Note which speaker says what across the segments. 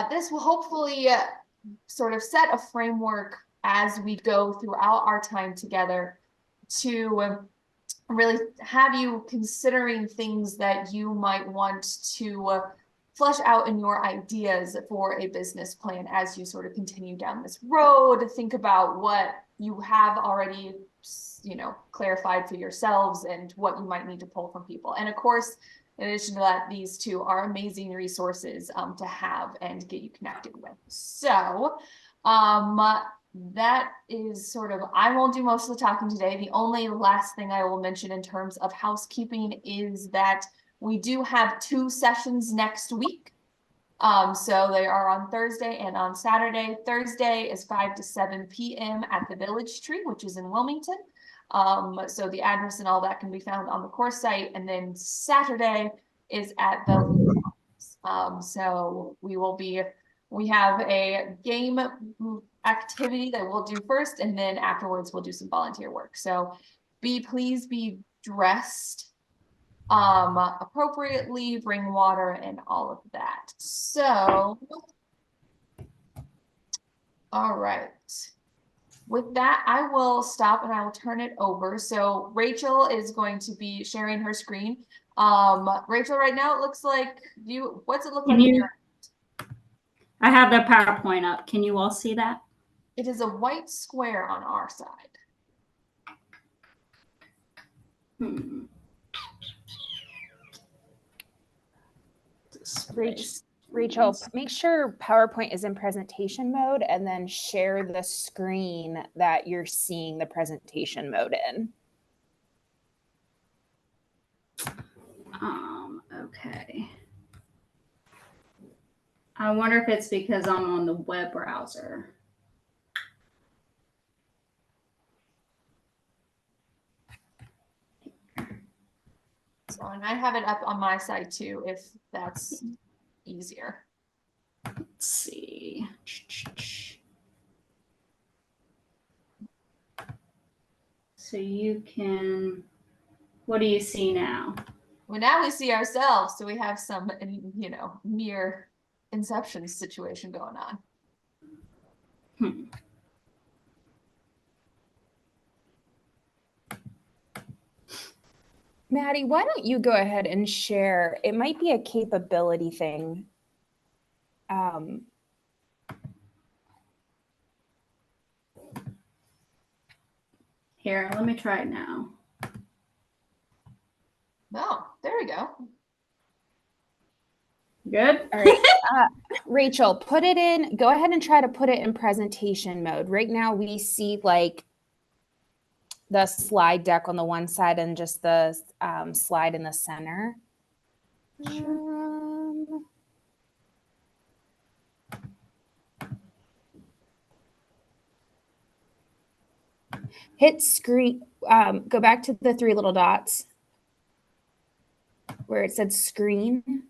Speaker 1: this will hopefully sort of set a framework as we go throughout our time together to really have you considering things that you might want to flesh out in your ideas for a business plan as you sort of continue down this road. Think about what you have already, clarified for yourselves and what you might need to pull from people. And of course, in addition to that, these two are amazing resources to have and get you connected with. So that is sort of, I won't do most of the talking today. The only last thing I will mention in terms of housekeeping is that we do have 2 sessions next week. So they are on Thursday and on Saturday. Thursday is 5 to 7 p.m. at the Village Tree, which is in Wilmington. So the address and all that can be found on the course site. And then Saturday is at the so we have a game activity that we'll do first, and then afterwards we'll do some volunteer work. So please be dressed appropriately, bring water and all of that. So all right, with that I will stop and I will turn it over. So Rachel is going to be sharing her screen. Rachel, right now it looks like what's it look like in your end?
Speaker 2: I have the PowerPoint up. Can you all see that?
Speaker 1: It is a white square on our side.
Speaker 3: Rachel, make sure PowerPoint is in presentation mode and then share the screen that you're seeing the presentation mode in.
Speaker 2: Okay. I wonder if it's because I'm on the web browser.
Speaker 1: So, and I have it up on my side too, if that's easier.
Speaker 2: Let's see. So you can, what do you see now?
Speaker 1: Well, now we see ourselves, so we have some, near inception situation going on.
Speaker 3: Maddie, why don't you go ahead and share? It might be a capability thing.
Speaker 2: Here, let me try it now.
Speaker 1: Oh, there we go.
Speaker 2: Good.
Speaker 3: All right. Rachel, put it in. Go ahead and try to put it in presentation mode. Right now we see like the slide deck on the one side and just the slide in the center. Hit screen, go back to the 3 little dots where it said screen.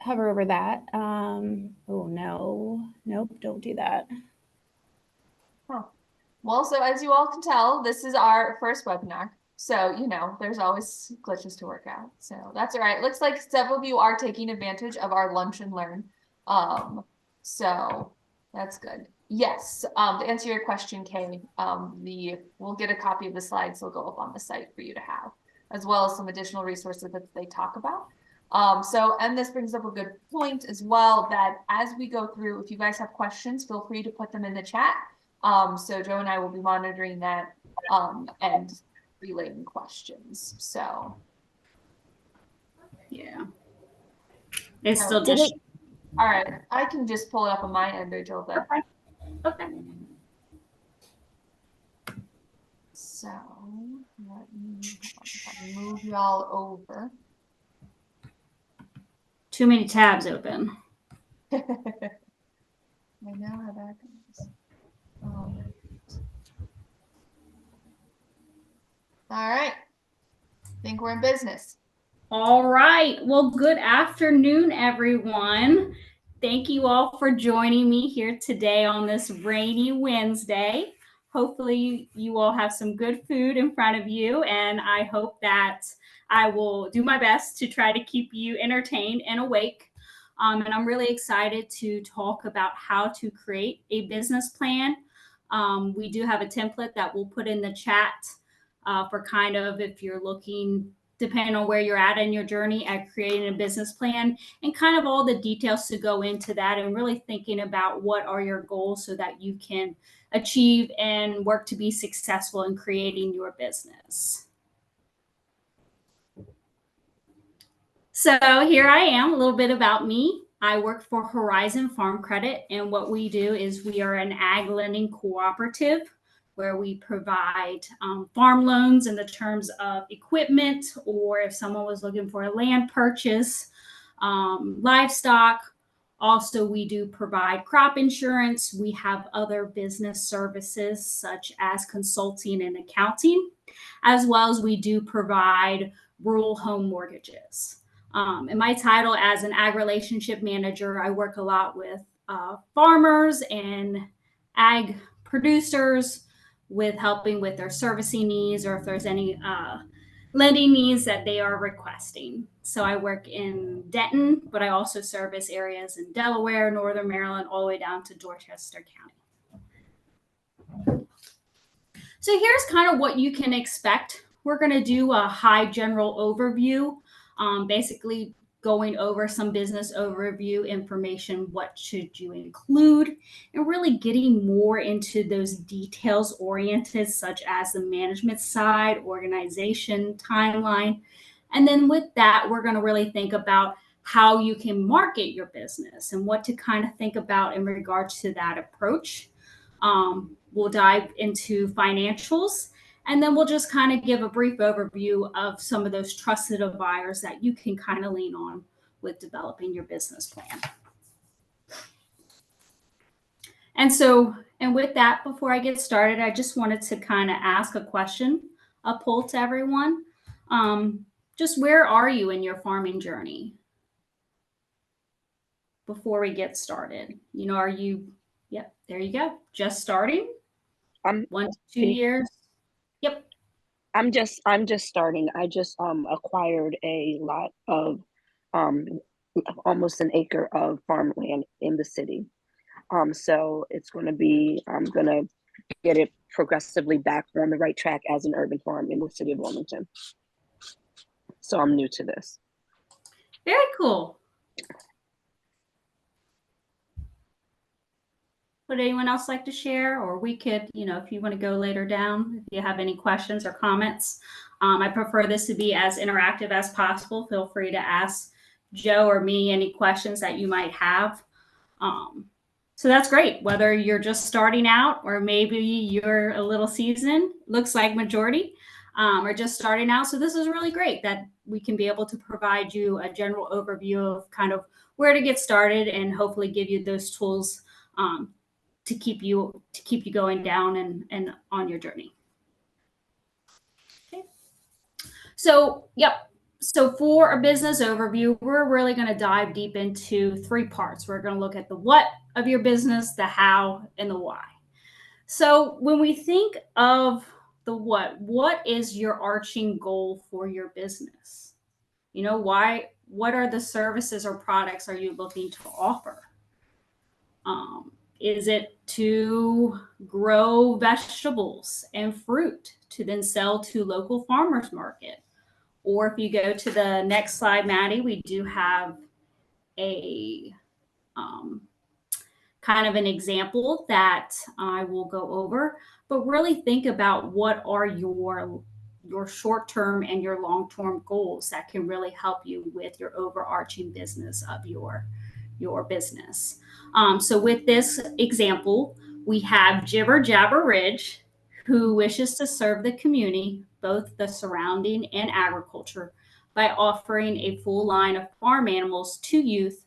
Speaker 3: Hover over that. Oh no, nope, don't do that.
Speaker 1: Huh. Well, so as you all can tell, this is our first webinar. So, there's always glitches to work out. So that's all right. Looks like several of you are taking advantage of our lunch and learn. So that's good. Yes, to answer your question, Kay, we'll get a copy of the slides. They'll go up on the site for you to have, as well as some additional resources that they talk about. And this brings up a good point as well, that as we go through, if you guys have questions, feel free to put them in the chat. So Joe and I will be monitoring that and relaying questions. So
Speaker 2: yeah, it's still just
Speaker 1: all right. I can just pull it up on my end, Rachel. But
Speaker 2: okay.
Speaker 1: So let me move y'all over.
Speaker 2: Too many tabs open.
Speaker 1: I know how that goes. All right. I think we're in business.
Speaker 2: All right. Well, good afternoon, everyone. Thank you all for joining me here today on this rainy Wednesday. Hopefully you all have some good food in front of you, and I hope that I will do my best to try to keep you entertained and awake. And I'm really excited to talk about how to create a business plan. We do have a template that we'll put in the chat for kind of if you're looking, depending on where you're at in your journey at creating a business plan, and kind of all the details to go into that, and really thinking about what are your goals so that you can achieve and work to be successful in creating your business. So here I am, a little bit about me. I work for Horizon Farm Credit, and what we do is we are an ag lending cooperative where we provide farm loans in the terms of equipment, or if someone was looking for a land purchase, livestock. Also, we do provide crop insurance. We have other business services such as consulting and accounting, as well as we do provide rural home mortgages. In my title as an ag relationship manager, I work a lot with farmers and ag producers with helping with their servicing needs, or if there's any lending needs that they are requesting. So I work in Denton, but I also service areas in Delaware, Northern Maryland, all the way down to Dorchester County. So here's kind of what you can expect. We're going to do a high general overview, basically going over some business overview information, what should you include, and really getting more into those details oriented, such as the management side, organization, timeline. And then with that, we're going to really think about how you can market your business and what to kind of think about in regards to that approach. We'll dive into financials, and then we'll just kind of give a brief overview of some of those trusted advisors that you can kind of lean on with developing your business plan. And with that, before I get started, I just wanted to kind of ask a question, a poll to everyone. Just where are you in your farming journey? Before we get started, you know, are you, yep, there you go, just starting? 1 to 2 years? Yep.
Speaker 4: I'm just starting. I just acquired a lot of almost an acre of farmland in the city. So it's going to be, I'm going to get it progressively back on the right track as an urban farm in the city of Wilmington. So I'm new to this.
Speaker 2: Very cool. Would anyone else like to share? Or we could, you know, if you want to go later down, if you have any questions or comments. I prefer this to be as interactive as possible. Feel free to ask Joe or me any questions that you might have. So that's great. Whether you're just starting out or maybe you're a little seasoned, looks like majority, or just starting out. So this is really great that we can be able to provide you a general overview of kind of where to get started and hopefully give you those tools to keep you going down and on your journey. Okay. So, yep. So for a business overview, we're really going to dive deep into 3 parts. We're going to look at the what of your business, the how, and the why. So when we think of the what is your arching goal for your business? You know, what are the services or products are you looking to offer? Is it to grow vegetables and fruit to then sell to local farmers market? Or if you go to the next slide, Maddie, we do have a kind of an example that I will go over, but really think about what are your short-term and your long-term goals that can really help you with your overarching business of your business. So with this example, we have Jibber Jabber Ridge, who wishes to serve the community, both the surrounding and agriculture, by offering a full line of farm animals to youth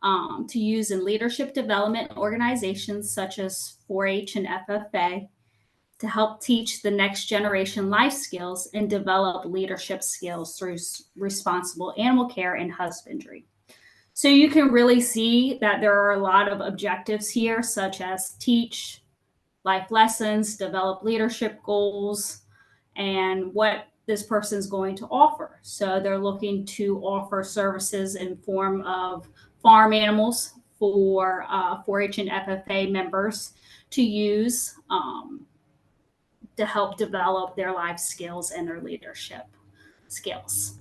Speaker 2: to use in leadership development organizations such as 4-H and FFA to help teach the next generation life skills and develop leadership skills through responsible animal care and husbandry. So you can really see that there are a lot of objectives here, such as teach life lessons, develop leadership goals, and what this person's going to offer. So they're looking to offer services in form of farm animals for 4-H and FFA members to use to help develop their life skills and their leadership skills.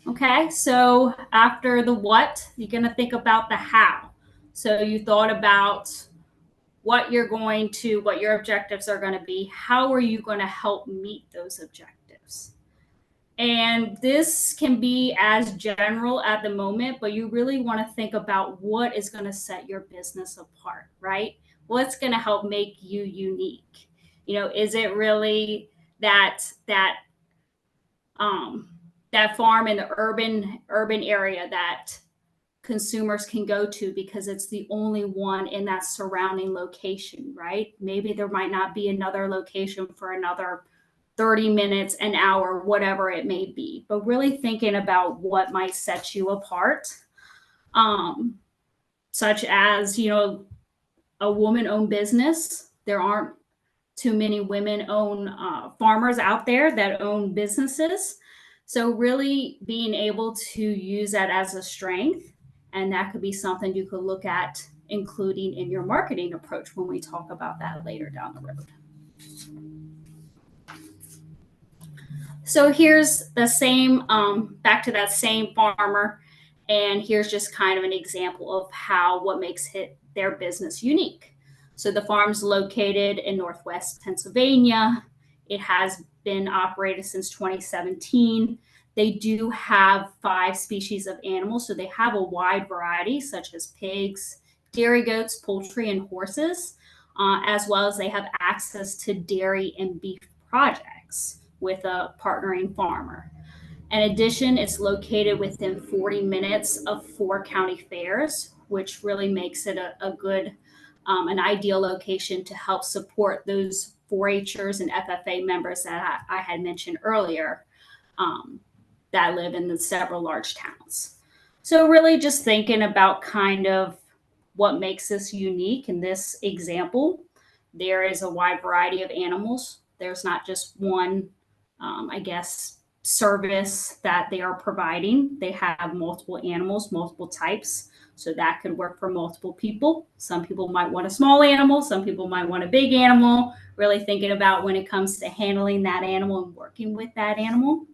Speaker 2: Okay, so after the what, you're going to think about the how. So you thought about what your objectives are going to be. How are you going to help meet those objectives? And this can be as general at the moment, but you really want to think about what is going to set your business apart, right? What's going to help make you unique? Is it really that farm in the urban area that consumers can go to because it's the only one in that surrounding location, right? Maybe there might not be another location for another 30 minutes, an hour, whatever it may be, but really thinking about what might set you apart, such as, a woman-owned business. There aren't too many women-owned farmers out there that own businesses. So really being able to use that as a strength, and that could be something you could look at including in your marketing approach when we talk about that later down the road. So here's the same, back to that same farmer, and here's just kind of an example of what makes their business unique. So the farm's located in Northwest Pennsylvania. It has been operated since 2017. They do have 5 species of animals, so they have a wide variety, such as pigs, dairy goats, poultry, and horses, as well as they have access to dairy and beef projects with a partnering farmer. In addition, it's located within 40 minutes of 4 county fairs, which really makes it a good, an ideal location to help support those 4-Hers and FFA members that I had mentioned earlier, that live in the several large towns. So really just thinking about kind of what makes this unique in this example. There is a wide variety of animals. There's not just one, service that they are providing. They have multiple animals, multiple types. So that could work for multiple people. Some people might want a small animal. Some people might want a big animal. Really thinking about when it comes to handling that animal and working with that animal.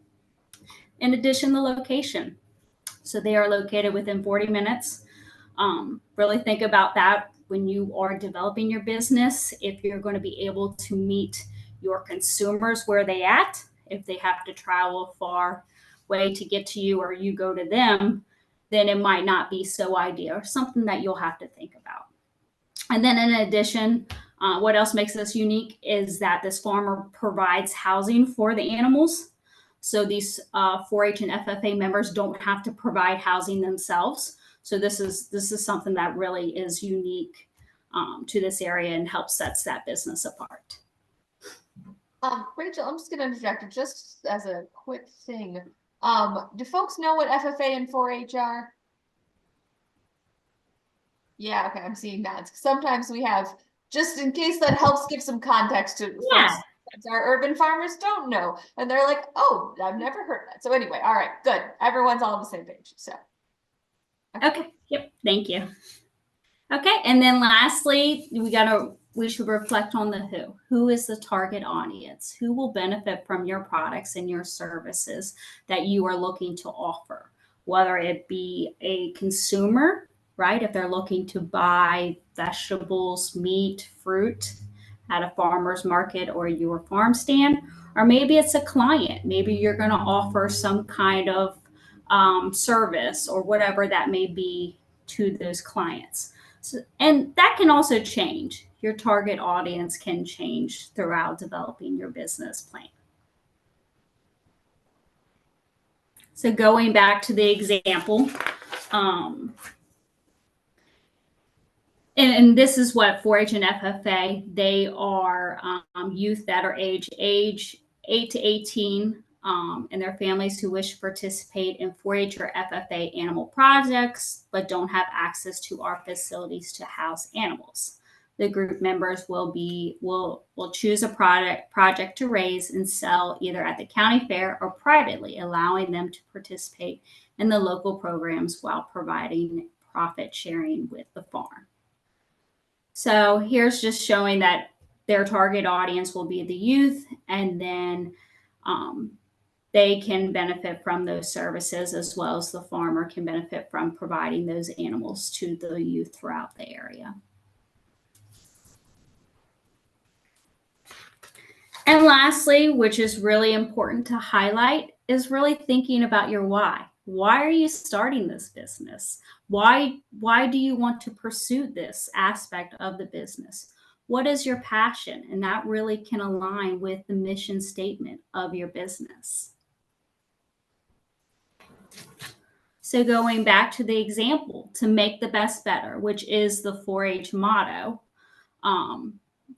Speaker 2: In addition, the location. So they are located within 40 minutes. Really think about that when you are developing your business. If you're going to be able to meet your consumers where they at, if they have to travel a far way to get to you or you go to them, then it might not be so ideal, or something that you'll have to think about. And then in addition, what else makes this unique is that this farmer provides housing for the animals. So these 4-H and FFA members don't have to provide housing themselves. So this is something that really is unique to this area and helps sets that business apart.
Speaker 1: Rachel, I'm just gonna interject just as a quick thing. Do folks know what FFA and 4-H are? Yeah, okay, I'm seeing that. Sometimes we have, just in case that helps give some context to folks. Our urban farmers don't know, and they're like, "Oh, I've never heard that." So anyway, all right, good. Everyone's all on the same page. So.
Speaker 2: Okay. Yep. Thank you. Okay, and then lastly, we should reflect on the who. Who is the target audience? Who will benefit from your products and your services that you are looking to offer? Whether it be a consumer, right? If they're looking to buy vegetables, meat, fruit at a farmer's market or your farm stand, or maybe it's a client. Maybe you're going to offer some kind of service or whatever that may be to those clients. So, and that can also change. Your target audience can change throughout developing your business plan. So going back to the example, and this is what 4-H and FFA, they are youth that are age 8 to 18 and their families who wish to participate in 4-H or FFA animal projects, but don't have access to our facilities to house animals. The group members will choose a project to raise and sell either at the county fair or privately, allowing them to participate and the local programs while providing profit sharing with the farm. So here's just showing that their target audience will be the youth, and then they can benefit from those services as well as the farmer can benefit from providing those animals to the youth throughout the area. And lastly, which is really important to highlight, is really thinking about your why. Why are you starting this business? Why do you want to pursue this aspect of the business? What is your passion? And that really can align with the mission statement of your business. So going back to the example, to make the best better, which is the 4-H motto,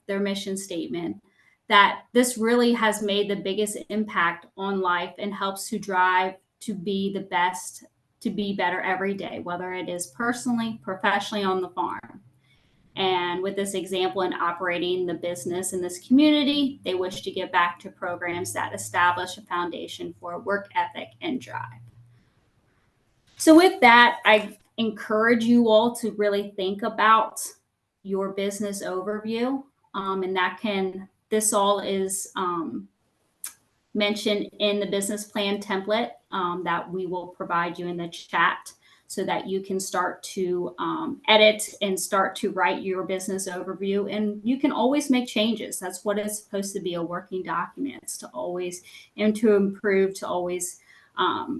Speaker 2: their mission statement, that this really has made the biggest impact on life and helps to drive to be the best, to be better every day, whether it is personally, professionally, on the farm. And with this example in operating the business in this community, they wish to give back to programs that establish a foundation for work ethic and drive. So with that, I encourage you all to really think about your business overview. And this all is mentioned in the business plan template that we will provide you in the chat, so that you can start to edit and start to write your business overview. And you can always make changes. That's what it's supposed to be, a working document. It's to always, and to improve, to always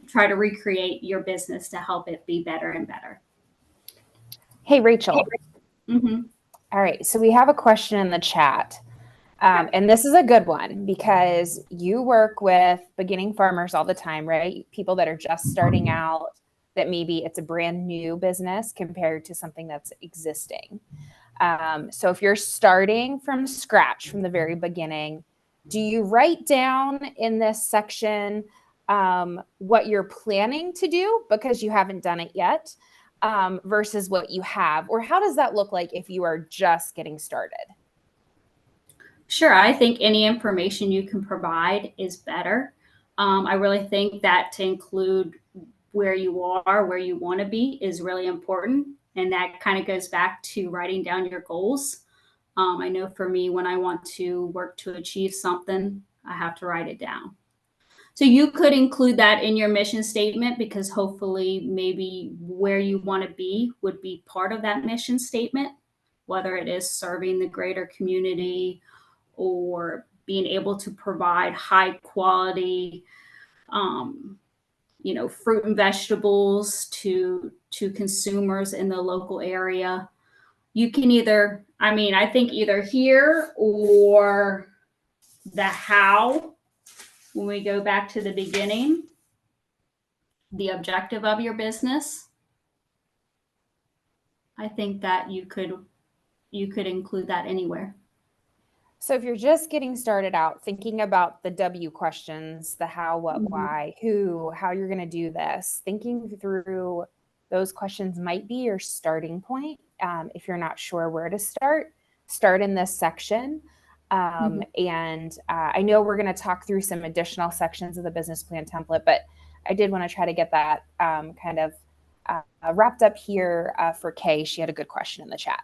Speaker 2: try to recreate your business to help it be better and better.
Speaker 3: Hey, Rachel.
Speaker 2: Mm-hmm.
Speaker 3: All right. So we have a question in the chat. And this is a good one because you work with beginning farmers all the time, right? People that are just starting out, that maybe it's a brand new business compared to something that's existing. So if you're starting from scratch from the very beginning, do you write down in this section what you're planning to do because you haven't done it yet versus what you have? Or how does that look like if you are just getting started?
Speaker 2: Sure. I think any information you can provide is better. I really think that to include where you are, where you want to be is really important. And that kind of goes back to writing down your goals. I know for me, when I want to work to achieve something, I have to write it down. So you could include that in your mission statement, because hopefully maybe where you want to be would be part of that mission statement, whether it is serving the greater community or being able to provide high quality, fruit and vegetables to consumers in the local area. You can I think either here or the how, when we go back to the beginning, the objective of your business. I think that you could include that anywhere.
Speaker 3: So if you're just getting started out, thinking about the W questions, the how, what, why, who, how you're going to do this, thinking through those questions might be your starting point. If you're not sure where to start in this section. And I know we're going to talk through some additional sections of the business plan template, but I did want to try to get that kind of wrapped up here for Kay. She had a good question in the chat.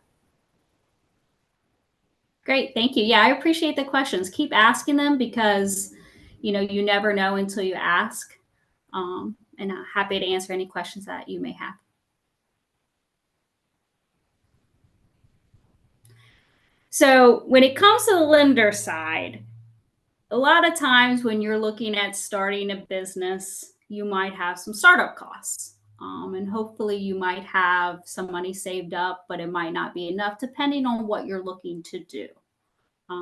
Speaker 2: Great. Thank you. Yeah, I appreciate the questions. Keep asking them because, you never know until you ask. And I'm happy to answer any questions that you may have. So when it comes to the lender side, a lot of times when you're looking at starting a business, you might have some startup costs. And hopefully you might have some money saved up, but it might not be enough depending on what you're looking to do.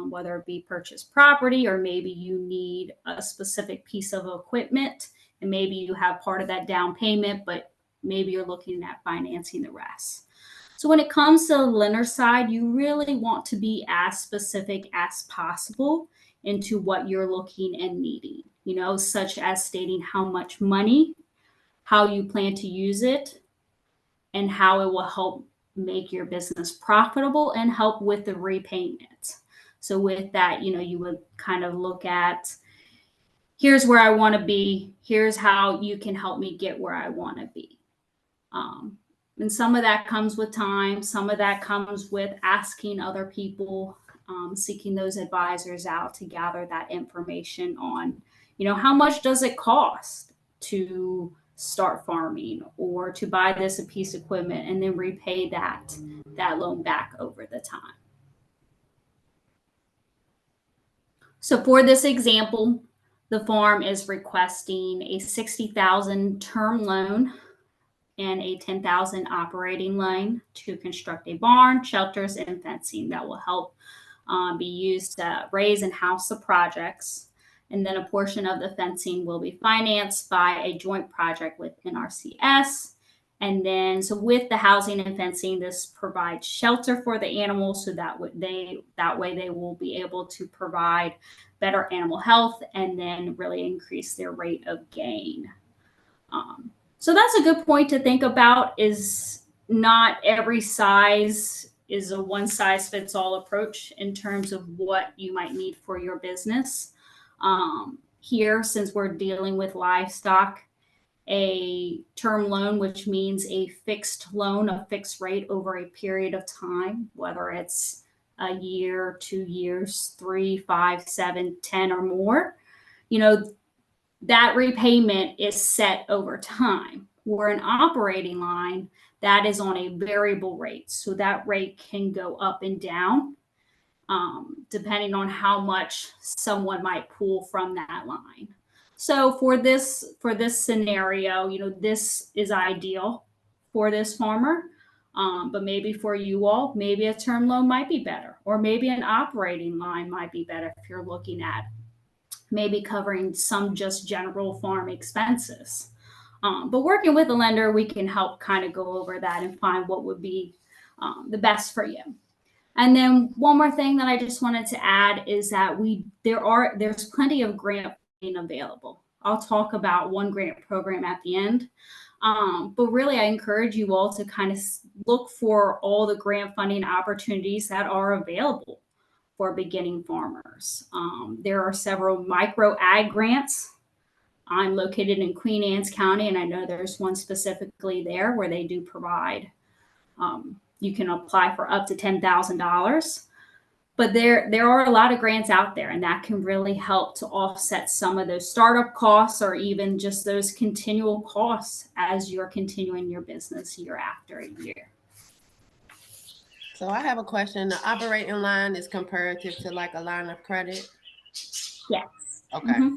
Speaker 2: Whether it be purchase property, or maybe you need a specific piece of equipment and maybe you have part of that down payment, but maybe you're looking at financing the rest. So when it comes to the lender side, you really want to be as specific as possible into what you're looking and needing, such as stating how much money, how you plan to use it, and how it will help make your business profitable and help with the repayment. So with that, you would kind of look at, here's where I want to be. Here's how you can help me get where I want to be. And some of that comes with time. Some of that comes with asking other people, seeking those advisors out to gather that information on, how much does it cost to start farming or to buy this a piece of equipment and then repay that loan back over the time. So for this example, the farm is requesting a $60,000 term loan and a $10,000 operating loan to construct a barn, shelters, and fencing that will help be used to raise and house the projects. And then a portion of the fencing will be financed by a joint project with NRCS. And then, so with the housing and fencing, this provides shelter for the animals, so that way they will be able to provide better animal health and then really increase their rate of gain. So that's a good point to think about, is not every size is a one size fits all approach in terms of what you might need for your business. Here, since we're dealing with livestock, a term loan, which means a fixed loan, a fixed rate over a period of time, whether it's a year, 2 years, 3, 5, 7, 10 or more, that repayment is set over time. Where an operating line, that is on a variable rate. So that rate can go up and down depending on how much someone might pull from that line. So for this scenario, this is ideal for this farmer. But maybe for you all, maybe a term loan might be better, or maybe an operating line might be better if you're looking at maybe covering some just general farm expenses. But working with a lender, we can help kind of go over that and find what would be the best for you. And then one more thing that I just wanted to add is that there's plenty of grant funding available. I'll talk about one grant program at the end. But really, I encourage you all to kind of look for all the grant funding opportunities that are available for beginning farmers. There are several micro ag grants. I'm located in Queen Anne's County, and I know there's one specifically there where they do provide, you can apply for up to $10,000. But there are a lot of grants out there, and that can really help to offset some of those startup costs or even just those continual costs as you're continuing your business year after year.
Speaker 5: So I have a question. The operating line is comparative to like a line of credit?
Speaker 2: Yes.
Speaker 5: Okay.
Speaker 2: Mm-hmm.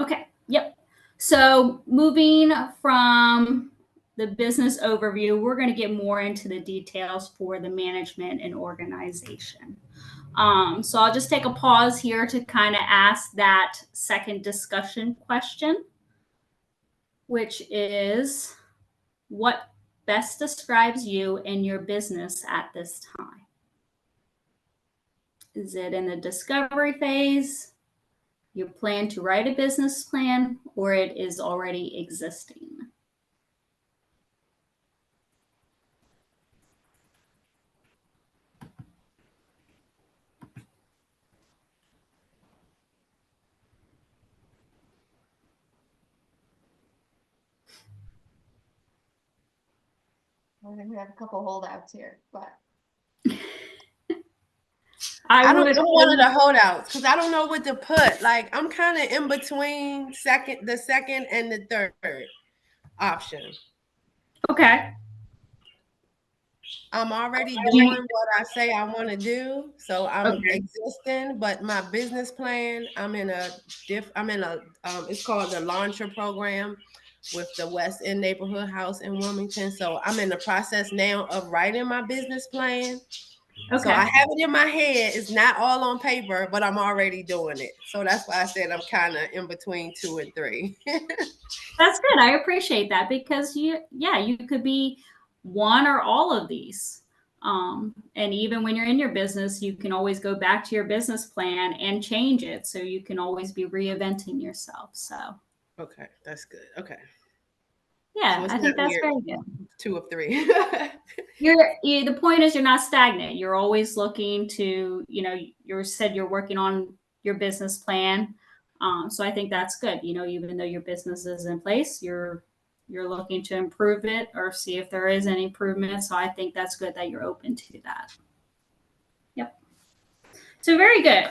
Speaker 2: Okay, yep. So moving from the business overview, we're going to get more into the details for the management and organization. So I'll just take a pause here to kind of ask that second discussion question, which is, what best describes you and your business at this time? Is it in the discovery phase? You plan to write a business plan, or it is already existing?
Speaker 1: I think we have a couple holdouts here, but
Speaker 5: I'm one of the holdouts because I don't know what to put. Like, I'm kind of in between the second and the third option.
Speaker 2: Okay.
Speaker 5: I'm already doing what I say I want to do, so I'm existing. But my business plan, I'm in a it's called the Launcher Program with the West End Neighborhood House in Wilmington. So I'm in the process now of writing my business plan. Okay. So I have it in my head. It's not all on paper, but I'm already doing it. So that's why I said I'm kind of in between 2 and 3.
Speaker 2: That's good. I appreciate that, because you could be one or all of these. And even when you're in your business, you can always go back to your business plan and change it. So you can always be reinventing yourself. So.
Speaker 5: Okay, that's good. Okay.
Speaker 2: Yeah,
Speaker 5: So it's
Speaker 2: I think
Speaker 5: not
Speaker 2: that's
Speaker 5: weird.
Speaker 2: very good.
Speaker 5: 2 of 3.
Speaker 2: The point is you're not stagnant. You're always looking to, you said you're working on your business plan. So I think that's good. Even though your business is in place, you're looking to improve it or see if there is any improvement. So I think that's good that you're open to that. Yep. So very good.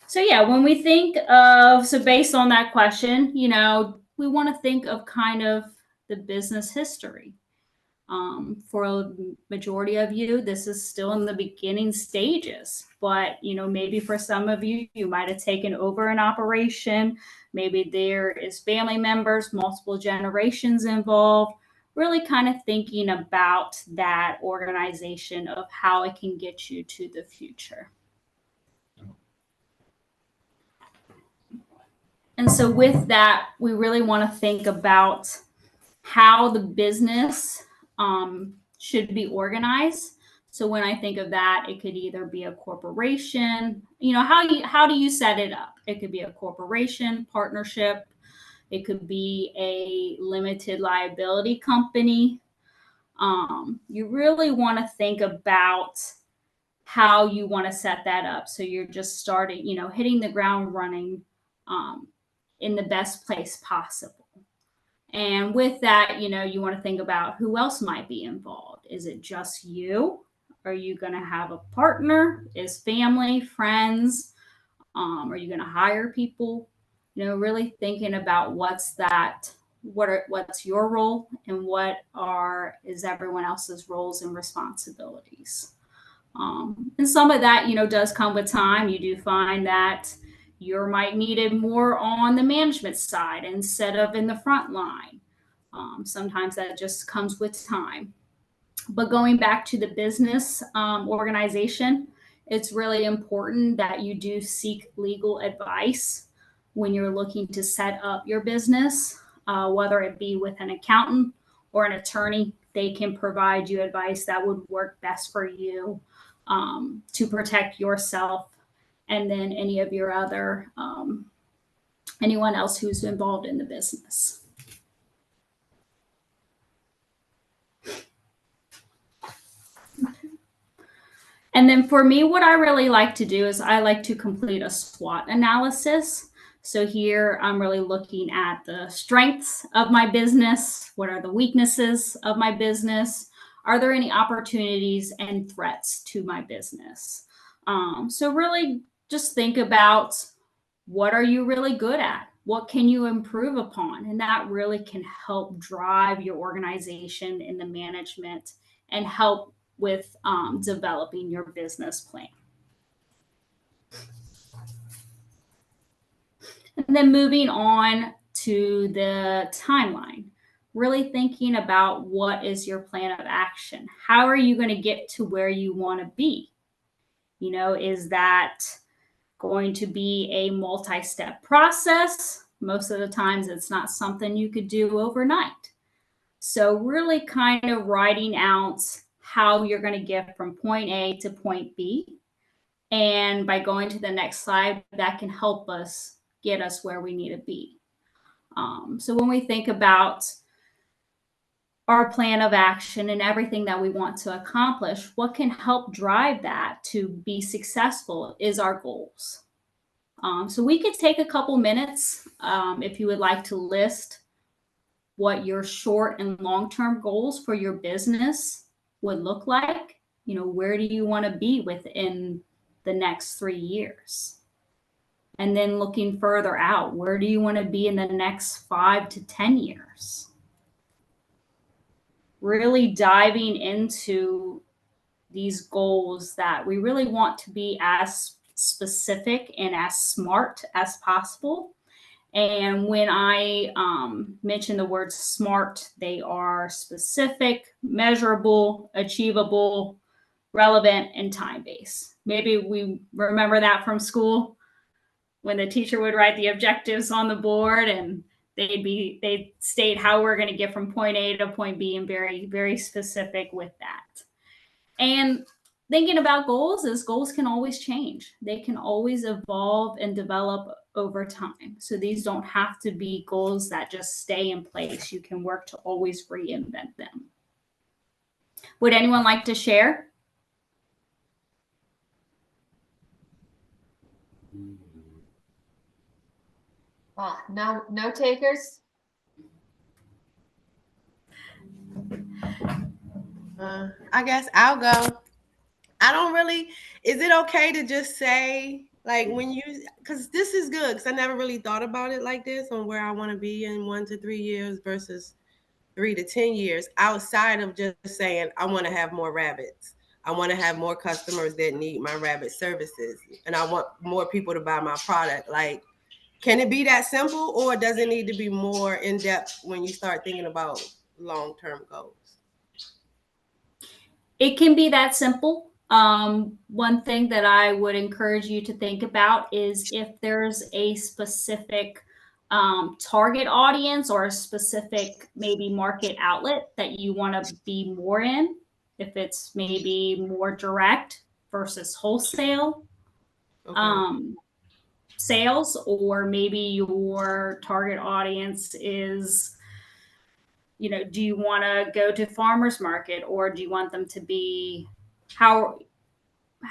Speaker 2: So yeah, when we think of, so based on that question, we want to think of kind of the business history. For a majority of you, this is still in the beginning stages, but maybe for some of you, you might have taken over an operation. Maybe there is family members, multiple generations involved, really kind of thinking about that organization of how it can get you to the future. And so with that, we really want to think about how the business should be organized. So when I think of that, it could either be a corporation, how do you set it up? It could be a corporation, partnership. It could be a limited liability company. You really want to think about how you want to set that up. So you're just starting, hitting the ground running in the best place possible. And with that, you want to think about who else might be involved. Is it just you? Are you going to have a partner? Is family, friends? Are you going to hire people? Really thinking about what's your role and is everyone else's roles and responsibilities. And some of that, does come with time. You do find that you might need it more on the management side instead of in the front line. Sometimes that just comes with time. But going back to the business organization, it's really important that you do seek legal advice when you're looking to set up your business, whether it be with an accountant or an attorney. They can provide you advice that would work best for you to protect yourself and then any of your other anyone else who's involved in the business. And then for me, what I really like to do is I like to complete a SWOT analysis. So here I'm really looking at the strengths of my business. What are the weaknesses of my business? Are there any opportunities and threats to my business? So really just think about, what are you really good at? What can you improve upon? And that really can help drive your organization in the management and help with developing your business plan. And then moving on to the timeline, really thinking about what is your plan of action? How are you going to get to where you want to be? Is that going to be a multi-step process? Most of the times it's not something you could do overnight. So really kind of writing out how you're going to get from point A to point B. And by going to the next slide, that can help us get us where we need to be. So when we think about our plan of action and everything that we want to accomplish, what can help drive that to be successful is our goals. So we could take a couple minutes if you would like to list what your short and long-term goals for your business would look like. Where do you want to be within the next 3 years? And then looking further out, where do you want to be in the next 5 to 10 years? Really diving into these goals that we really want to be as specific and as smart as possible. And when I mention the word SMART, they are specific, measurable, achievable, relevant, and time-based. Maybe we remember that from school when the teacher would write the objectives on the board and they'd state how we're going to get from point A to point B and very, very specific with that. And thinking about goals is goals can always change. They can always evolve and develop over time. So these don't have to be goals that just stay in place. You can work to always reinvent them. Would anyone like to share?
Speaker 1: No takers?
Speaker 5: I guess I'll go. I don't really, is it okay to just say, like, when you, because this is good, because I never really thought about it like this on where I want to be in 1 to 3 years versus 3 to 10 years, outside of just saying, I want to have more rabbits. I want to have more customers that need my rabbit services, and I want more people to buy my product. Like, can it be that simple, or does it need to be more in depth when you start thinking about long-term goals?
Speaker 2: It can be that simple. One thing that I would encourage you to think about is if there's a specific target audience or a specific maybe market outlet that you want to be more in, if it's maybe more direct versus wholesale sales, or maybe your target audience is, do you want to go to farmers market, or do you want them to be, how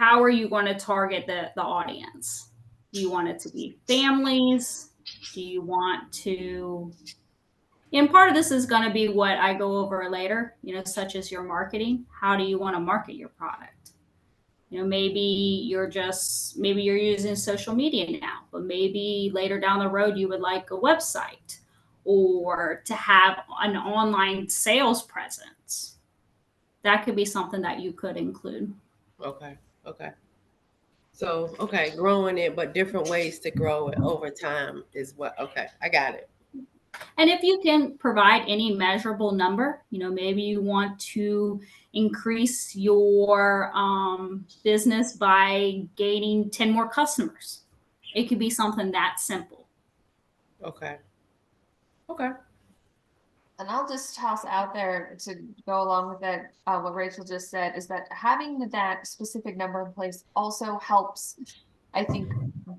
Speaker 2: are you going to target the audience? Do you want it to be families? Do you want to, and part of this is going to be what I go over later, such as your marketing. How do you want to market your product? Maybe you're using social media now, but maybe later down the road you would like a website or to have an online sales presence. That could be something that you could include.
Speaker 5: Okay. So, growing it, but different ways to grow it over time is what, I got it.
Speaker 2: And if you can provide any measurable number, maybe you want to increase your business by gaining 10 more customers. It could be something that simple.
Speaker 5: Okay.
Speaker 1: And I'll just toss out there to go along with that, what Rachel just said, is that having that specific number in place also helps, I think,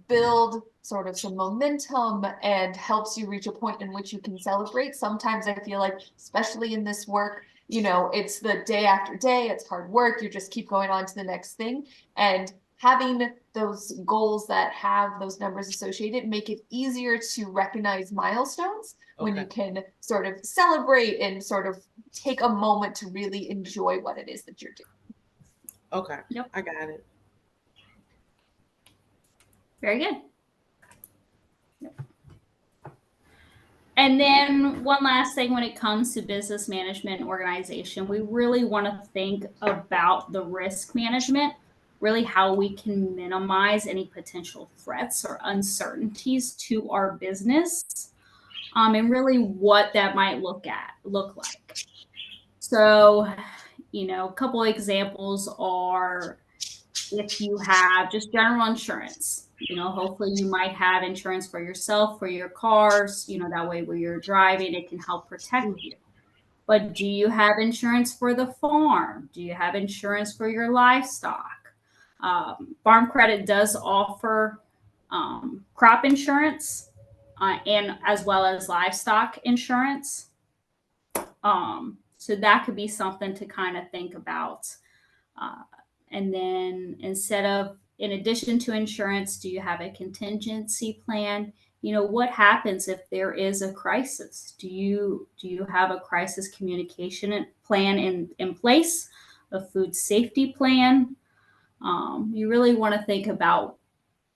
Speaker 1: build sort of some momentum and helps you reach a point in which you can celebrate. Sometimes I feel like, especially in this work, it's the day after day, it's hard work, you just keep going on to the next thing. And having those goals that have those numbers associated make it easier to recognize milestones when you can sort of celebrate and sort of take a moment to really enjoy what it is that you're doing.
Speaker 5: Okay.
Speaker 2: Yep.
Speaker 5: I got it.
Speaker 2: Very good. Yep. And then one last thing, when it comes to business management and organization, we really want to think about the risk management, really how we can minimize any potential threats or uncertainties to our business, and really what that might look like. So, a couple of examples are, if you have just general insurance, hopefully you might have insurance for yourself, for your cars, that way when you're driving, it can help protect you. But do you have insurance for the farm? Do you have insurance for your livestock? Farm Credit does offer crop insurance and as well as livestock insurance. So that could be something to kind of think about. And then in addition to insurance, do you have a contingency plan? What happens if there is a crisis? Do you have a crisis communication plan in place, a food safety plan? You really want to think about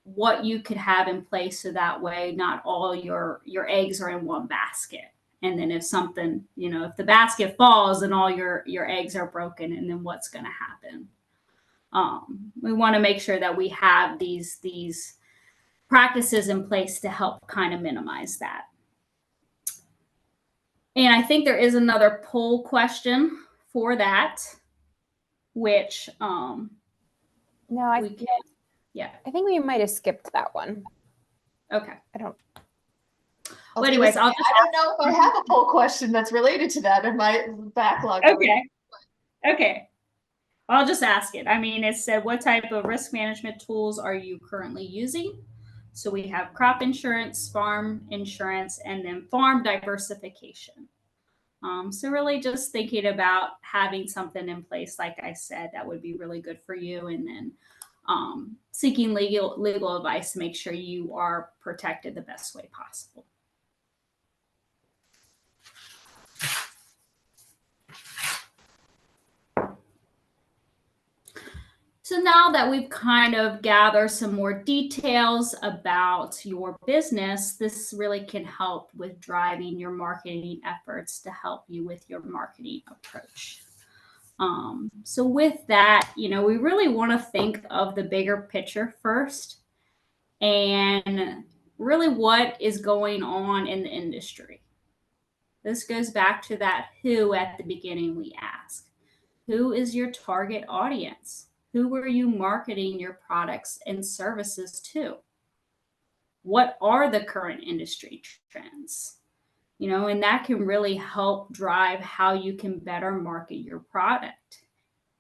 Speaker 2: what you could have in place, so that way not all your eggs are in one basket. And then if something, if the basket falls and all your eggs are broken, and then what's going to happen? We want to make sure that we have these practices in place to help kind of minimize that. And I think there is another poll question for that, which
Speaker 3: No, I think we might have skipped that one.
Speaker 2: Okay.
Speaker 3: I don't.
Speaker 2: Well, anyways,
Speaker 1: I don't know if I have a poll question that's related to that in my backlog.
Speaker 2: Okay. I'll just ask it. I mean, it said, what type of risk management tools are you currently using? So we have crop insurance, farm insurance, and then farm diversification. So really just thinking about having something in place, like I said, that would be really good for you. And then seeking legal advice to make sure you are protected the best way possible. So now that we've kind of gathered some more details about your business, this really can help with driving your marketing efforts to help you with your marketing approach. So with that, we really want to think of the bigger picture first and really what is going on in the industry. This goes back to that who at the beginning we asked. Who is your target audience? Who are you marketing your products and services to? What are the current industry trends? And that can really help drive how you can better market your product.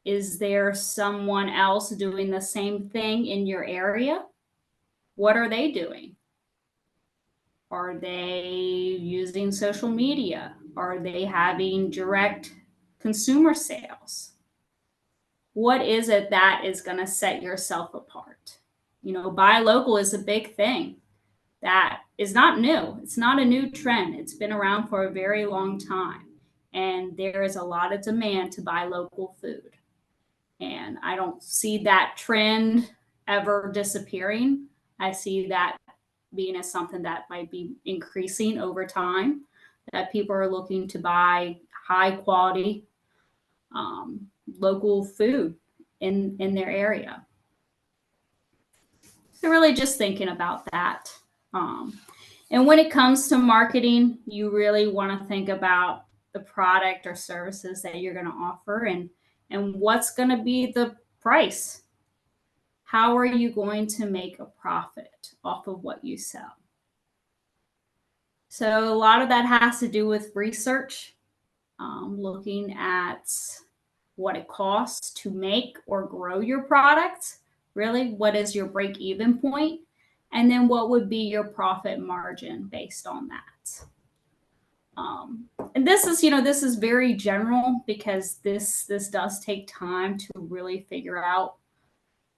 Speaker 2: Is there someone else doing the same thing in your area? What are they doing? Are they using social media? Are they having direct consumer sales? What is it that is going to set yourself apart? Buy local is a big thing. That is not new. It's not a new trend. It's been around for a very long time. And there is a lot of demand to buy local food. And I don't see that trend ever disappearing. I see that being as something that might be increasing over time, that people are looking to buy high quality local food in their area. So really just thinking about that. And when it comes to marketing, you really want to think about the product or services that you're going to offer and what's going to be the price. How are you going to make a profit off of what you sell? So a lot of that has to do with research, looking at what it costs to make or grow your product. Really, what is your break-even point? And then what would be your profit margin based on that? And this is very general because this does take time to really figure out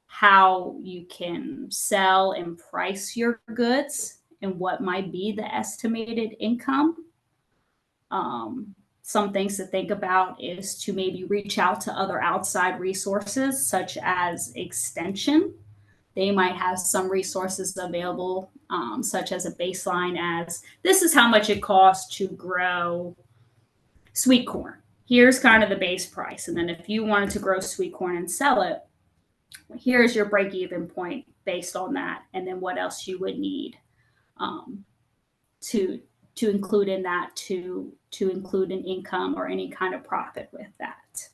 Speaker 2: how you can sell and price your goods and what might be the estimated income. Some things to think about is to maybe reach out to other outside resources, such as Extension. They might have some resources available, such as a baseline as this is how much it costs to grow sweet corn. Here's kind of the base price. And then if you wanted to grow sweet corn and sell it, here's your break-even point based on that. And then what else you would need to include in that to include an income or any kind of profit with that.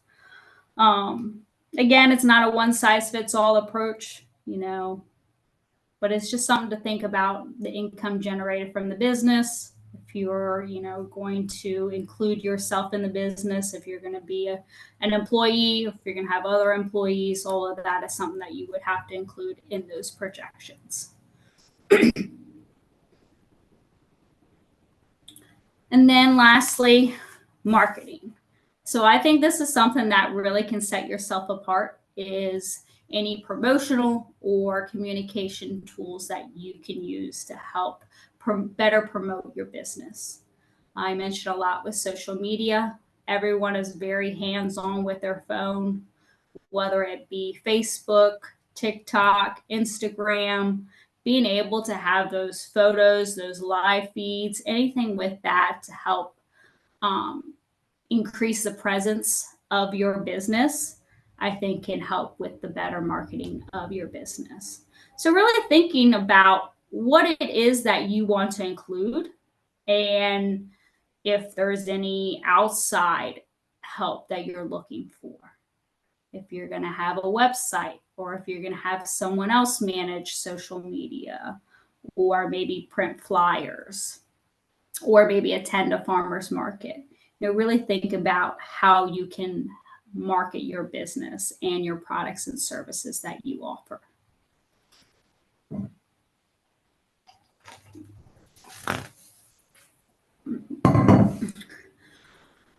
Speaker 2: Again, it's not a one-size-fits-all approach, but it's just something to think about, the income generated from the business. If you're, going to include yourself in the business, if you're going to be an employee, if you're going to have other employees, all of that is something that you would have to include in those projections. And then lastly, marketing. So I think this is something that really can set yourself apart, is any promotional or communication tools that you can use to help better promote your business. I mentioned a lot with social media. Everyone is very hands-on with their phone, whether it be Facebook, TikTok, Instagram, being able to have those photos, those live feeds, anything with that to help increase the presence of your business, I think can help with the better marketing of your business. So really thinking about what it is that you want to include and if there's any outside help that you're looking for. If you're going to have a website, or if you're going to have someone else manage social media, or maybe print flyers, or maybe attend a farmer's market. Really think about how you can market your business and your products and services that you offer.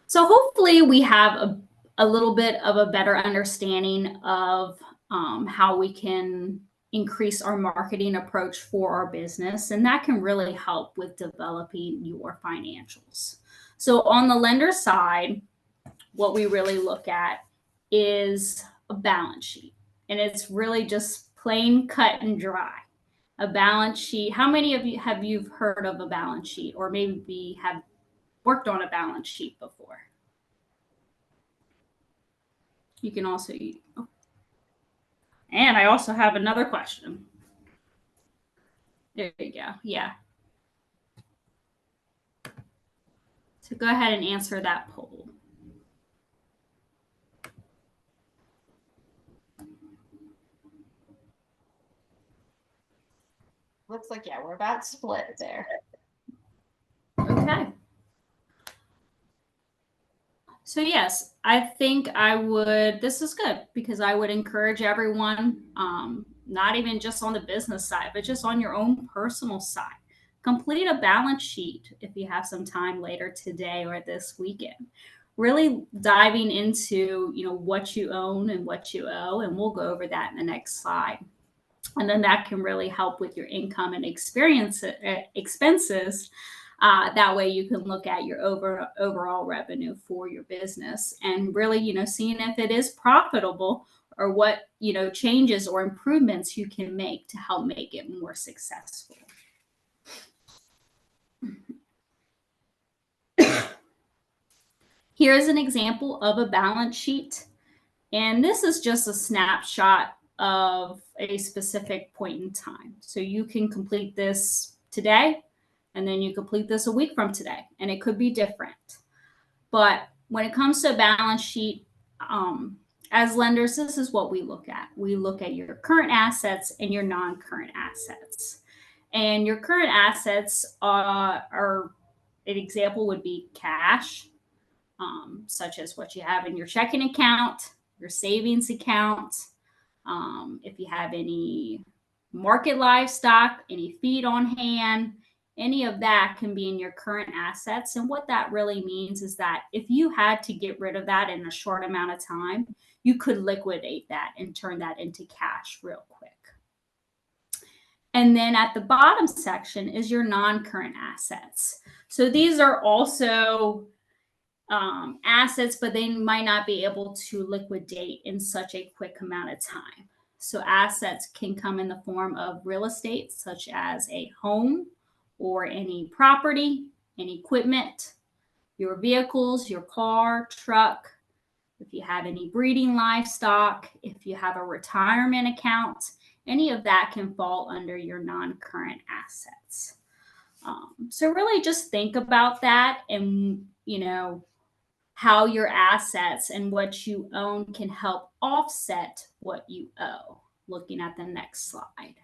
Speaker 2: So hopefully we have a little bit of a better understanding of how we can increase our marketing approach for our business, and that can really help with developing your financials. So on the lender side, what we really look at is a balance sheet, and it's really just plain cut and dry. A balance sheet. How many of you have heard of a balance sheet, or maybe have worked on a balance sheet before? You can also eat. Oh. And I also have another question. There you go. Yeah. So go ahead and answer that poll.
Speaker 1: Looks like, yeah, we're about split there.
Speaker 2: Okay. So yes, I think this is good, because I would encourage everyone, not even just on the business side, but just on your own personal side, complete a balance sheet if you have some time later today or this weekend. Really diving into, what you own and what you owe, and we'll go over that in the next slide. And then that can really help with your income and expenses. That way you can look at your overall revenue for your business, and really, seeing if it is profitable, or what, changes or improvements you can make to help make it more successful. Here's an example of a balance sheet. And this is just a snapshot of a specific point in time. So you can complete this today, and then you complete this a week from today, and it could be different. But when it comes to a balance sheet, as lenders, this is what we look at. We look at your current assets and your non-current assets. And your current assets are an example would be cash, such as what you have in your checking account, your savings account. If you have any market livestock, any feed on hand, any of that can be in your current assets. And what that really means is that if you had to get rid of that in a short amount of time, you could liquidate that and turn that into cash real quick. And then at the bottom section is your non-current assets. So these are also assets, but they might not be able to liquidate in such a quick amount of time. So assets can come in the form of real estate, such as a home or any property, any equipment, your vehicles, your car, truck. If you have any breeding livestock, if you have a retirement account, any of that can fall under your non-current assets. So really just think about that, and, how your assets and what you own can help offset what you owe. Looking at the next slide.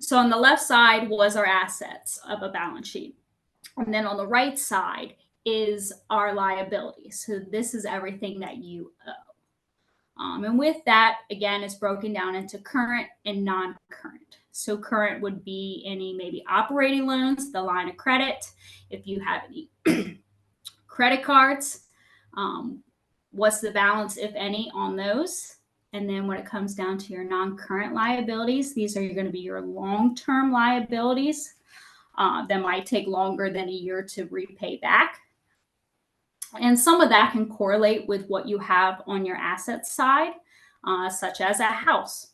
Speaker 2: So on the left side was our assets of a balance sheet. And then on the right side is our liabilities. So this is everything that you owe. And with that, again, it's broken down into current and non-current. So current would be any maybe operating loans, the line of credit. If you have any credit cards, what's the balance, if any, on those? And then when it comes down to your non-current liabilities, these are going to be your long-term liabilities that might take longer than a year to repay back. And some of that can correlate with what you have on your asset side, such as a house.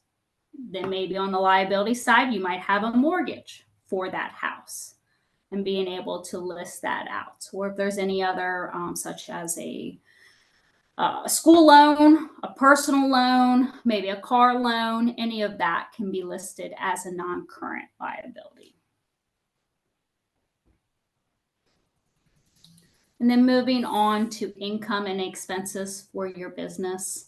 Speaker 2: Then maybe on the liability side, you might have a mortgage for that house, and being able to list that out. Or if there's any other, such as a school loan, a personal loan, maybe a car loan, any of that can be listed as a non-current liability. And then moving on to income and expenses for your business.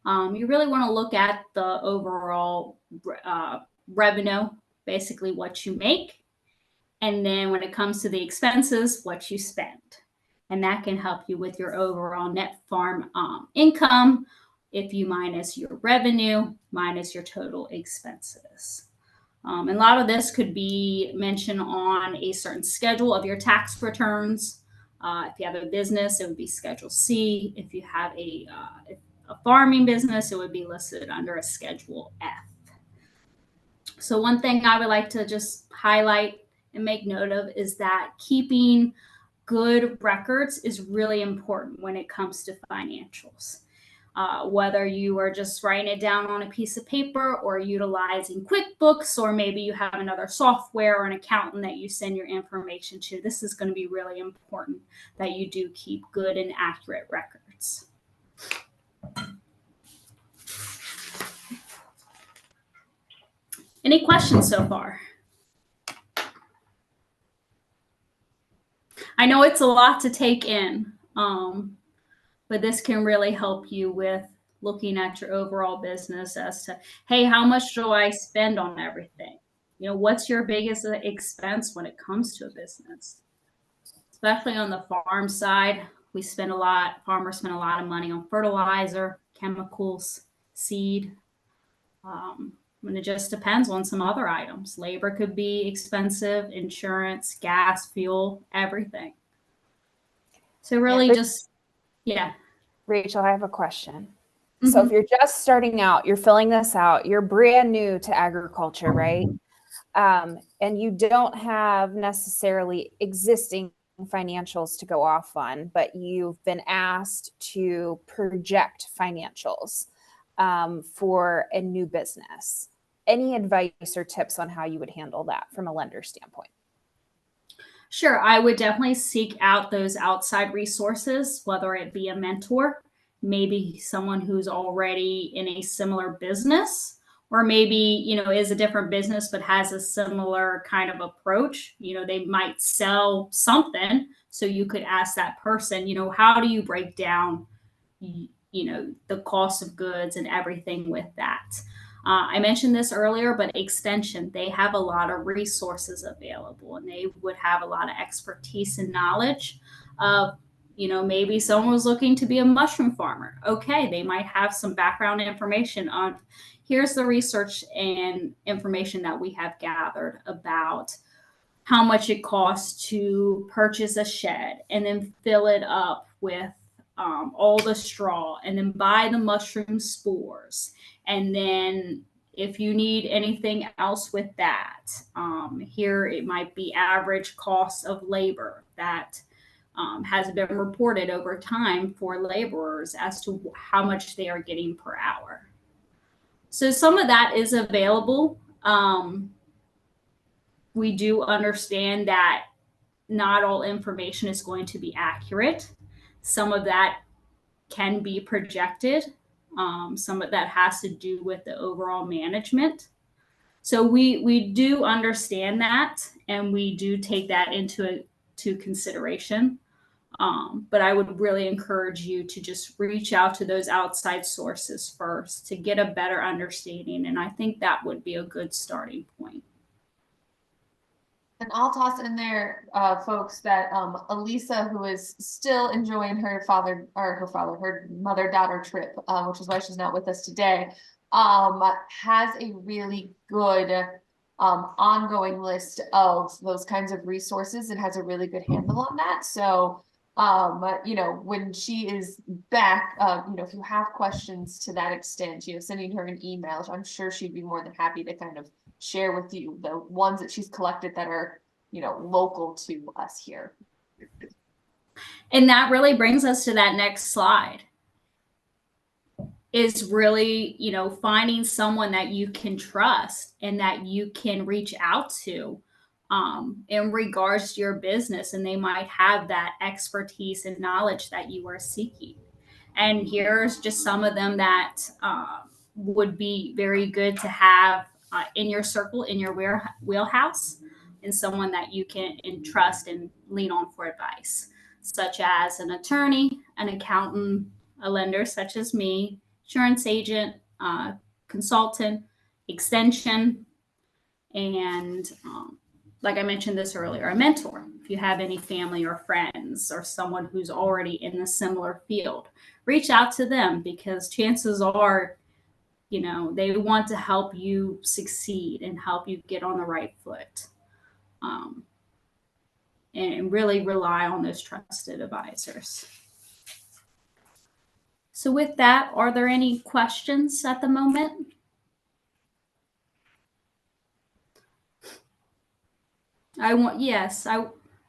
Speaker 2: You really want to look at the overall revenue, basically what you make. And then when it comes to the expenses, what you spend. And that can help you with your overall net farm income if you minus your revenue, minus your total expenses. And a lot of this could be mentioned on a certain schedule of your tax returns. If you have a business, it would be Schedule C. If you have a farming business, it would be listed under a Schedule F. So one thing I would like to just highlight and make note of is that keeping good records is really important when it comes to financials. Whether you are just writing it down on a piece of paper or utilizing QuickBooks, or maybe you have another software or an accountant that you send your information to, this is going to be really important that you do keep good and accurate records. Any questions so far? I know it's a lot to take in, but this can really help you with looking at your overall business as to, hey, how much do I spend on everything? You know, what's your biggest expense when it comes to a business? Especially on the farm side, farmers spend a lot of money on fertilizer, chemicals, seed. And it just depends on some other items. Labor could be expensive, insurance, gas, fuel, everything. So really yeah.
Speaker 3: Rachel, I have a question. So if you're just starting out, you're filling this out, you're brand new to agriculture, right? And you don't have necessarily existing financials to go off on, but you've been asked to project financials for a new business. Any advice or tips on how you would handle that from a lender standpoint?
Speaker 2: Sure. I would definitely seek out those outside resources, whether it be a mentor, maybe someone who's already in a similar business, or maybe, you know, is a different business but has a similar kind of approach. You know, they might sell something. So you could ask that person, you know, how do you break down, you know, the cost of goods and everything with that? I mentioned this earlier, but Extension, they have a lot of resources available, and they would have a lot of expertise and knowledge of, you know, maybe someone was looking to be a mushroom farmer. Okay, they might have some background information on, here's the research and information that we have gathered about how much it costs to purchase a shed and then fill it up with all the straw, and then buy the mushroom spores. And then if you need anything else with that, here it might be average cost of labor that has been reported over time for laborers as to how much they are getting per hour. So some of that is available. We do understand that not all information is going to be accurate. Some of that can be projected. Some of that has to do with the overall management. So we do understand that, and we do take that into consideration. But I would really encourage you to just reach out to those outside sources first to get a better understanding. And I think that would be a good starting point.
Speaker 1: And I'll toss in there, folks, that Elisa, who is still enjoying her mother-daughter trip, which is why she's not with us today, has a really good ongoing list of those kinds of resources and has a really good handle on that. So, you know, when she is back, you know, if you have questions to that extent, you know, sending her an email, I'm sure she'd be more than happy to kind of share with you the ones that she's collected that are, you know, local to us here.
Speaker 2: And that really brings us to that next slide, is really, you know, finding someone that you can trust and that you can reach out to in regards to your business. And they might have that expertise and knowledge that you are seeking. And here's just some of them that would be very good to have in your circle, in your wheelhouse, and someone that you can trust and lean on for advice, such as an attorney, an accountant, a lender such as me, insurance agent, consultant, extension, and like I mentioned this earlier, a mentor. If you have any family or friends or someone who's already in a similar field, reach out to them, because chances are, they want to help you succeed and help you get on the right foot. And really rely on those trusted advisors. So with that, are there any questions at the moment?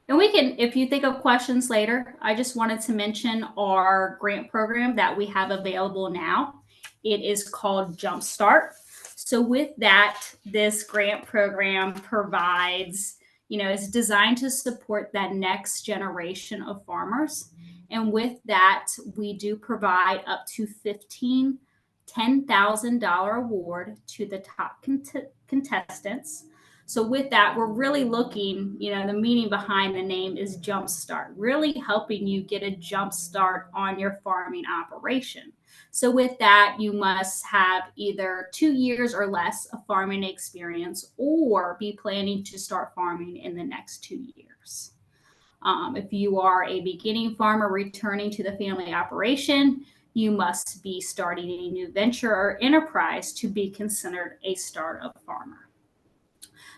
Speaker 2: And we can, if you think of questions later, I just wanted to mention our grant program that we have available now. It is called Jumpstart. So with that, this grant program provides, it's designed to support that next generation of farmers. And with that, we do provide up to $10,000 award to the top contestants. So with that, we're really looking, the meaning behind the name is Jumpstart, really helping you get a jump start on your farming operation. So with that, you must have either 2 years or less of farming experience, or be planning to start farming in the next 2 years. If you are a beginning farmer returning to the family operation, you must be starting a new venture or enterprise to be considered a startup farmer.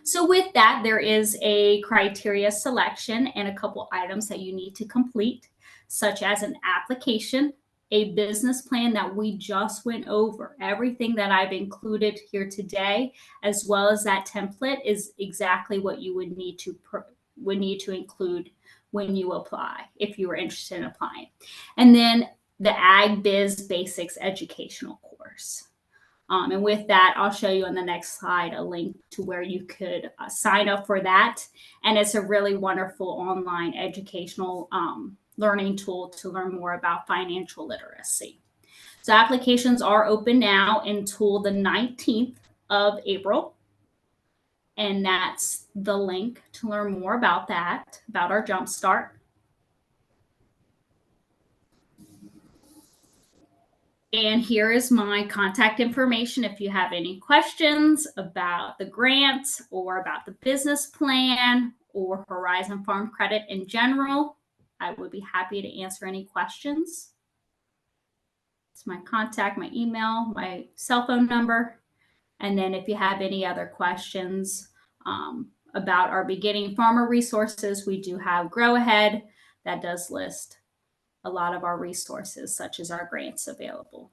Speaker 2: So with that, there is a criteria selection and a couple items that you need to complete, such as an application, a business plan that we just went over. Everything that I've included here today, as well as that template, is exactly what you would need to include when you apply, if you were interested in applying. And then the Ag Biz Basics educational course. And with that, I'll show you on the next slide a link to where you could sign up for that. And it's a really wonderful online educational learning tool to learn more about financial literacy. So applications are open now until the 19th of April. And that's the link to learn more about that, about our Jumpstart. And here is my contact information. If you have any questions about the grant or about the business plan or Horizon Farm Credit in general, I would be happy to answer any questions. It's my contact, my email, my cell phone number. And then if you have any other questions about our beginning farmer resources, we do have Grow Ahead that does list a lot of our resources, such as our grants available.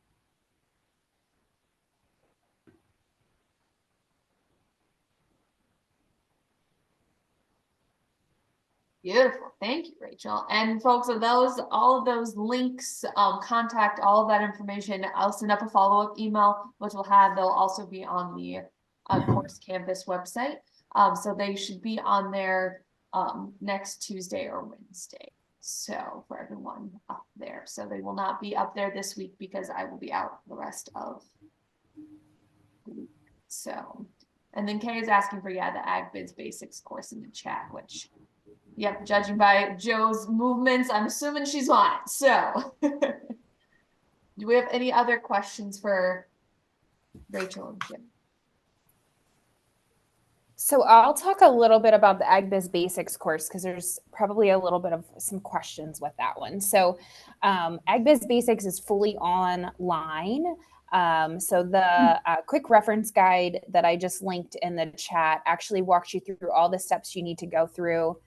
Speaker 1: Beautiful. Thank you, Rachel. And folks, all of those links, contact, all of that information, I'll send up a follow-up email, which they'll also be on the course campus website. So they should be on there next Tuesday or Wednesday. So for everyone up there. So they will not be up there this week because I will be out the rest of the week. So, and then Kay is asking for, the Ag Biz Basics course in the chat, which, yep, judging by Joe's movements, I'm assuming she's on it. So do we have any other questions for Rachel and Jim?
Speaker 3: So I'll talk a little bit about the Ag Biz Basics course, because there's probably a little bit of some questions with that one. So Ag Biz Basics is fully online. So the quick reference guide that I just linked in the chat actually walks you through all the steps you need to go through.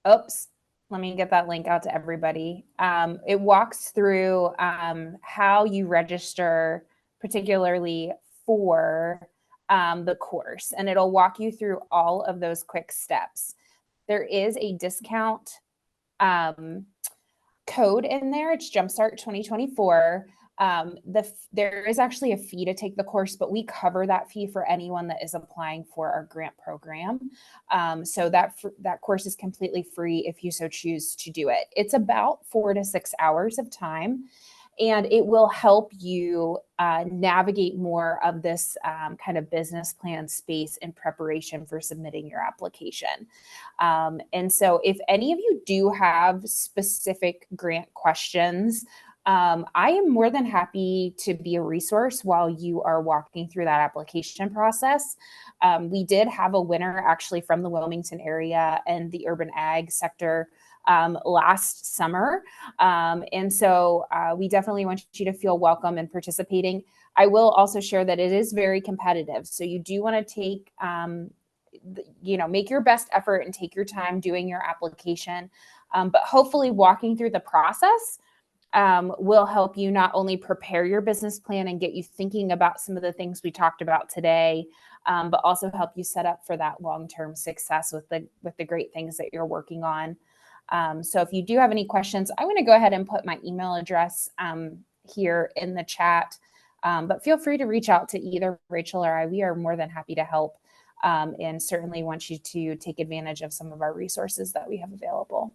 Speaker 3: Oops, let me get that link out to everybody. It walks through how you register, particularly for the course, and it'll walk you through all of those quick steps. There is a discount code in there. It's Jumpstart 2024. There is actually a fee to take the course, but we cover that fee for anyone that is applying for our grant program. So that course is completely free if you so choose to do it. It's about 4 to 6 hours of time, and it will help you navigate more of this kind of business plan space in preparation for submitting your application. And so if any of you do have specific grant questions, I am more than happy to be a resource while you are walking through that application process. We did have a winner actually from the Wilmington area and the urban ag sector last summer. And so we definitely want you to feel welcome in participating. I will also share that it is very competitive. So you do want to take, make your best effort and take your time doing your application. But hopefully walking through the process will help you not only prepare your business plan and get you thinking about some of the things we talked about today, but also help you set up for that long-term success with the great things that you're working on. So if you do have any questions, I'm going to go ahead and put my email address here in the chat. But feel free to reach out to either Rachel or I. We are more than happy to help, and certainly want you to take advantage of some of our resources that we have available.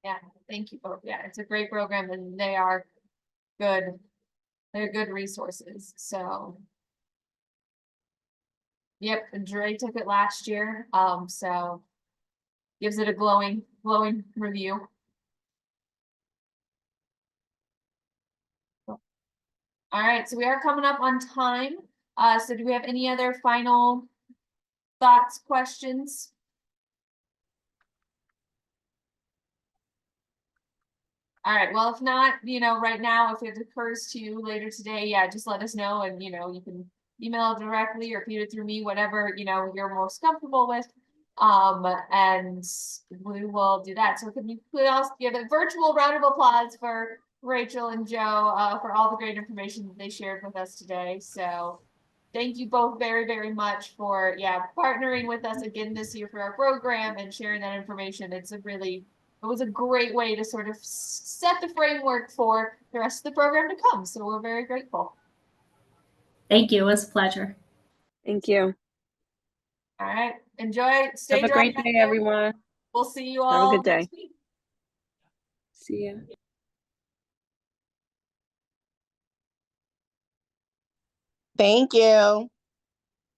Speaker 1: Yeah, thank you both. Yeah, it's a great program and they are good. They're good resources. So yep, and Dre took it last year. So gives it a glowing review. All right, so we are coming up on time. So do we have any other final thoughts, questions? All right, well, if not, right now, if it occurs to you later today, yeah, just let us know and, you can email directly or feed it through me, whatever, you're most comfortable with. And we will do that. So can you please also give a virtual round of applause for Rachel and Joe, for all the great information that they shared with us today. So thank you both very, very much for, partnering with us again this year for our program and sharing that information. It was a great way to sort of set the framework for the rest of the program to come. So we're very grateful.
Speaker 2: Thank you. It was a pleasure.
Speaker 4: Thank you.
Speaker 1: All right. Enjoy. Stay
Speaker 6: Have a
Speaker 1: dry
Speaker 6: great
Speaker 1: out
Speaker 6: day,
Speaker 1: there.
Speaker 6: everyone.
Speaker 1: We'll see you
Speaker 4: Have a
Speaker 1: all
Speaker 4: good day.
Speaker 1: next week.
Speaker 6: See ya.
Speaker 7: Thank you.